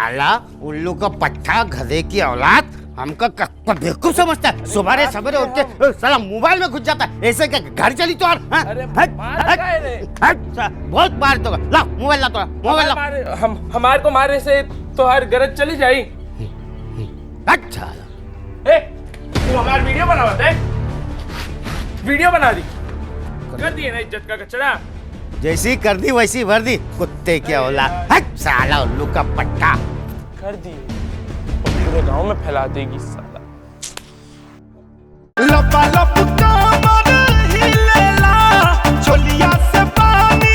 साला उल्लू का पट्टा गधे की औलाद हमका बेवकूफ समझता है। सुबह सवेरे उठ के साला मोबाइल में घुस जाता है। ऐसे क्या घर चली तो और बहुत मार तो ला मोबाइल ला तो मोबाइल ला। हमारे को मारे से तो हर गरज चली जाई। अच्छा तू हमारी वीडियो बनावत है, वीडियो बना दी कर दिए ना इज्जत का कचरा। जैसी कर दी वैसी भर दी कुत्ते की औलाद साला उल्लू का पट्टा कर दी पूरे गांव में फैला देगी साला। लपा लपका मन हिलेला छोलिया से पानी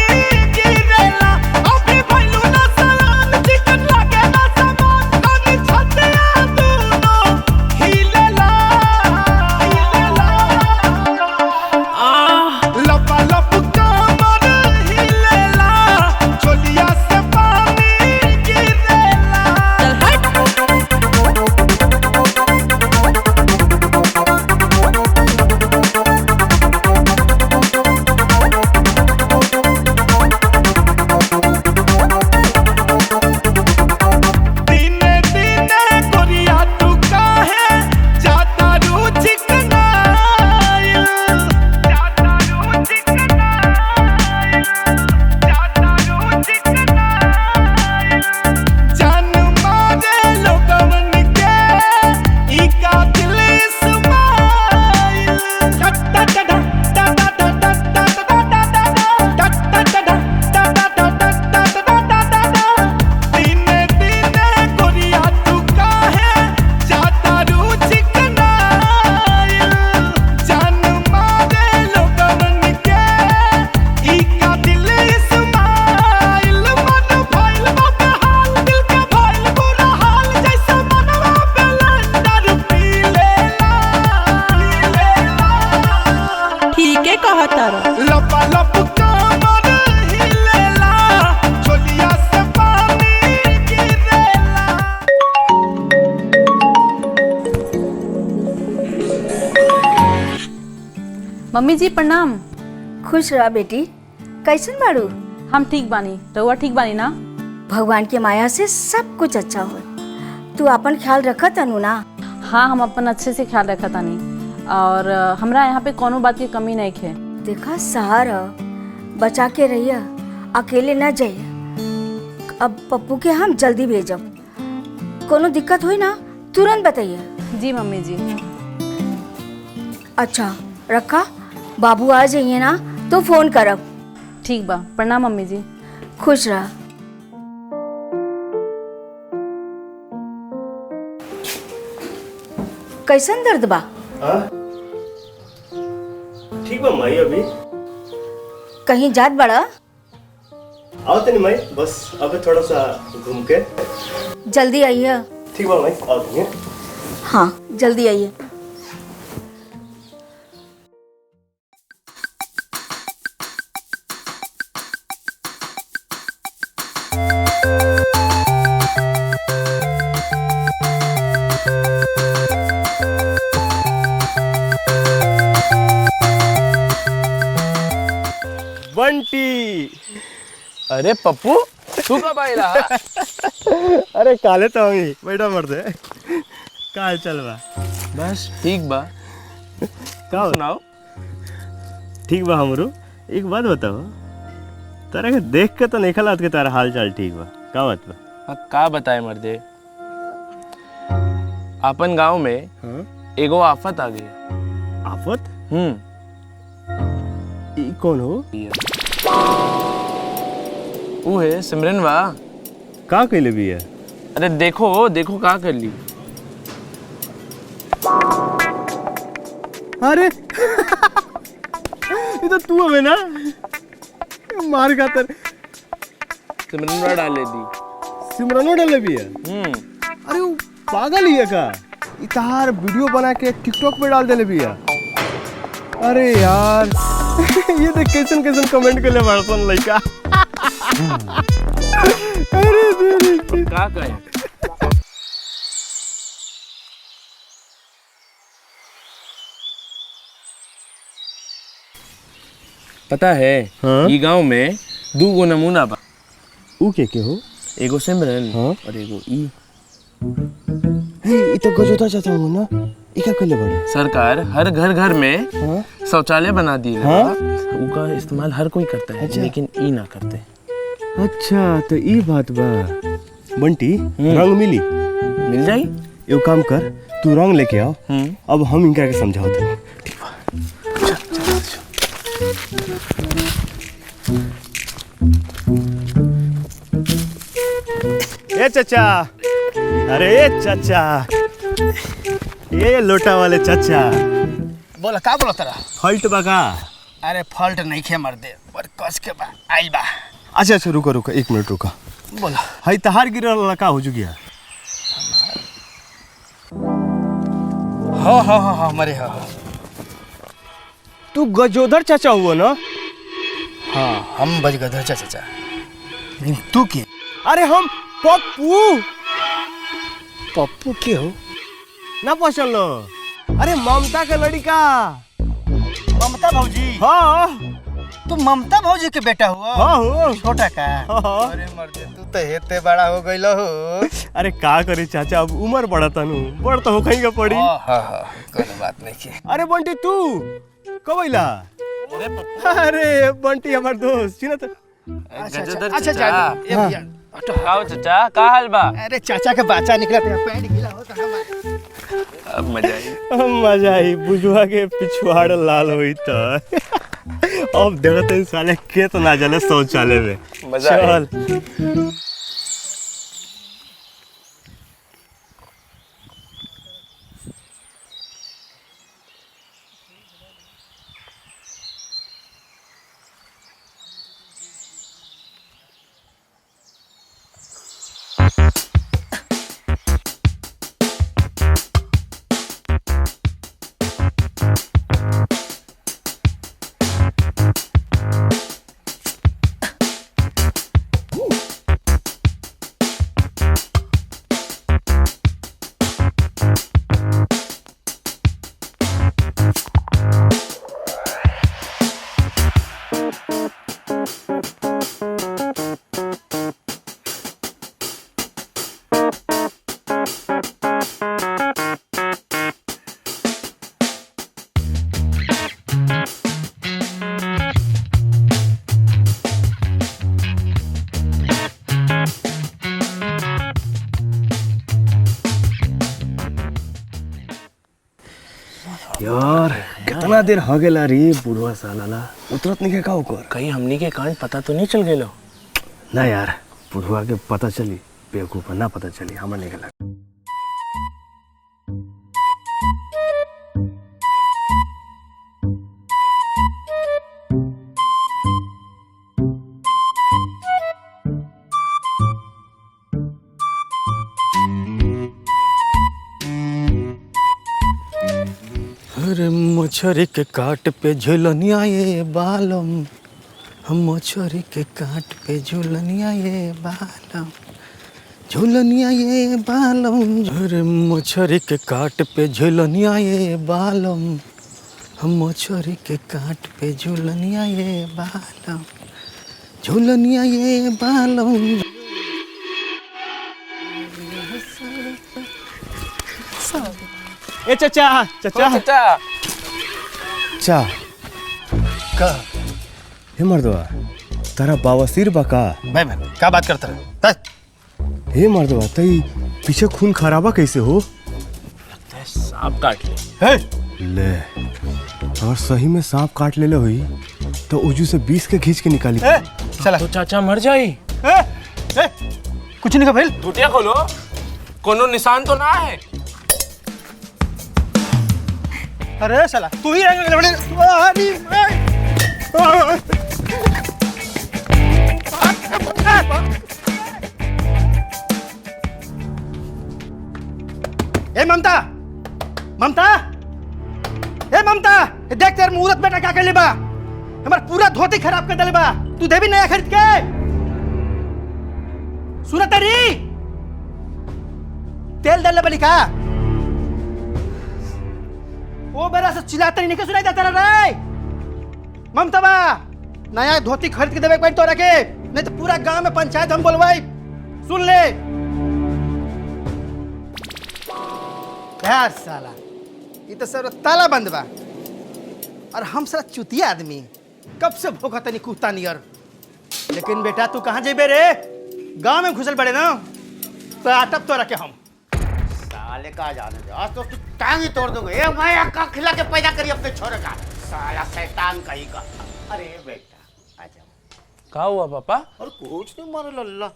गिरेला अभी भइलू ना सलाम चिकन लागे ना सामान कनी छतिया दूनो हिलेला लपा लपका मन हिलेला छोलिया से पानी गिरेला। मम्मी जी प्रणाम। खुश रहा बेटी। कैसन बाड़ू? हम ठीक बानी, रउआ ठीक बानी ना? भगवान के माया से सब कुछ अच्छा हो। तू अपन ख्याल रखा तनु ना? हाँ हम अपन अच्छे से ख्याल रखा तानी और हमरा यहाँ पे कोनो बात की कमी नहीं है। देखा सहारा बचा के रहिया, अकेले न जाइए। अब पप्पू के हम जल्दी भेजब, कोनो दिक्कत हुई ना तुरंत बताइए। जी मम्मी जी। अच्छा रखा, बाबू आ जाइए ना तो फोन करब। ठीक बा, प्रणाम मम्मी जी। खुश रहा। कैसन दर्द बा? ठीक बा माई। अभी कहीं जात बड़ा? आओ तनी माई, बस अब थोड़ा सा घूम के। जल्दी आइए। ठीक बा माई, आओ तनी। हाँ जल्दी आइए। बंटी, अरे पप्पू तू कब आइला? अरे काले तो ही बैठा मरते का चल बा? बस ठीक बा। का सुनाओ। ठीक बा हमरू। एक बात बताओ, तारा के देख के तो नहीं खलात के तारा हाल चाल ठीक बा, का बात बा? का बताए मर्दे, अपन गांव में एगो आफत आ गई। आफत? ई कौन हो? वो है सिमरन बा। का कैले भी है? अरे देखो देखो का कर ली। अरे ये तो तू है ना? मार खातर सिमरन डाले दी। सिमरनो डाले भी है? अरे वो पागल ही है का? इतार वीडियो बना के टिकटॉक पे डाल देले भी है। अरे यार ये देख कैसन कैसन कमेंट कर ले बड़सन लइका। अरे का कहे? पता है ये गांव में 2 गो नमूना बा। ऊ के हो? एगो सिमरन हाँ? और एगो ई। ये तो गजोता चाचा हो ना, ये क्या कर ले बड़े? सरकार हर घर घर में हाँ? शौचालय बना दिए हाँ? उनका इस्तेमाल हर कोई करता है, अच्छा। लेकिन ई ना करते। अच्छा तो ये बात बा। बंटी रंग मिली? मिल जाई। एगो काम कर, तू रंग लेके आओ, अब हम इनका के समझाओ तू। ए चाचा, अरे चाचा, ये लोटा वाले चाचा बोला का बोला तेरा? फल्ट बका। अरे फॉल्ट नहीं खे मर दे और कस के बा आइल बा। अच्छा अच्छा रुको रुको, एक मिनट रुको। बोला हाई तहार गिरल लका हो गया। हाँ मरे हाँ। तू गजोधर चाचा हुआ ना? हाँ हम बज गए चाचा। लेकिन तू के? अरे हम पप्पू। पप्पू के हो? ना पहचान लो? अरे ममता के लड़का। ममता भौजी? हाँ तू ममता भौजी के बेटा हुआ? हाँ हो। छोटा का? हाँ। अरे मर दे, तू तो हेते बड़ा हो गइल हो। अरे का करे चाचा, अब उम्र बढ़ा तनु, बड़ तो हो कहीं का पड़ी। हाँ कोई बात नहीं के। अरे बंटी तू कब आइला? अरे बंटी हमार दोस्त चिन्ह तो। अच्छा ये भैया आओ चाचा, का हाल बा? अरे चाचा का बच्चा निकला था, पैंट गीला होता हमारा। अब मजा आई। मजा आई, बुझवा के पिछवाड़ लाल हुई तो। अब देखते साले कितना जले शौचालय में। मजा आई। चल यार कितना देर हो गया रे बुढ़वा साला, उतरत नहीं का ओकर। कहीं हमनी के कांड पता तो नहीं चल गेलो? ना यार, बुढ़वा के पता चली, बेवकूफ ना पता चली, हमें नहीं लगा। अरे मछरी के काट पे झुलनिया ये बालम, हम मछरी के काट पे झुलनिया ये बालम, झुलनिया ये बालम। अरे मछरी के काट पे झुलनिया ये बालम, हम मछरी के काट पे झुलनिया ये बालम, झुलनिया ये बालम। ए चाचा चाचा चाचा चा का हे मर्दवा, तारा बवासीर बका? भाई क्या बात करता रहे? हे मर्दवा, तई पीछे खून खराबा कैसे हो? सांप काट ले। ले, और सही में सांप काट ले हुई तो उजू से 20 के खींच के निकाली। चला तो चाचा मर जाई। कुछ नहीं का भाई। टूटिया खोलो, कोनो निशान तो ना है? अरे साला तू ही रहेगा बड़े। ए ममता, ममता, ए ममता, देख तेरे मुहूर्त बेटा क्या कर ले बा, हमारा पूरा धोती खराब कर दे बा। तू दे भी नया खरीद के। सुना तेरी तेल डालने वाली का वो मेरा से चिल्लाते नहीं सुनाई देता रे। ममता बा नया धोती खरीद के देवे एक बार तो रखे, नहीं तो पूरा गांव में पंचायत हम बोलवाई। सुन ले यार साला ये तो सर ताला बंद बा और हम सारा चुतिया आदमी कब से भूखा तनी कुत्ता नियर। लेकिन बेटा तू कहाँ जेबे रे? गांव में घुसल पड़े ना तो आटप तो रखे हम साले का जाने दे, आज तो तू टांग ही तोड़ दोगे। ये मैं अक्का खिला के पैदा करी अपने छोरे का, साला शैतान कहीं का। अरे बेटा आजा। क्या हुआ पापा? और कुछ नहीं मारे लल्ला,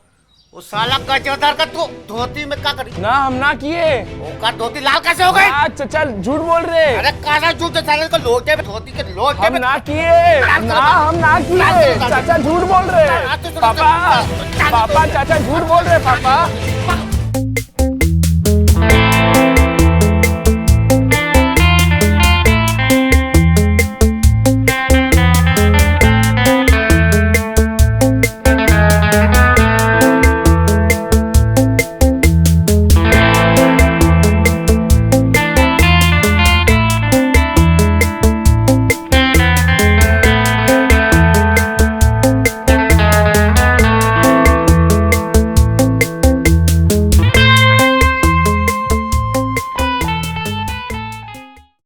वो साला गजरदार का तू धोती में क्या करी? ना हम ना किए। वो का धोती लाल कैसे हो गई? अच्छा चल झूठ बोल रहे। अरे काला झूठ है, साले को लोटे में धोती के लोटे हम में ना किए, ना हम ना किए। चाचा झूठ बोल रहे। पापा पापा चाचा झूठ बोल रहे पापा।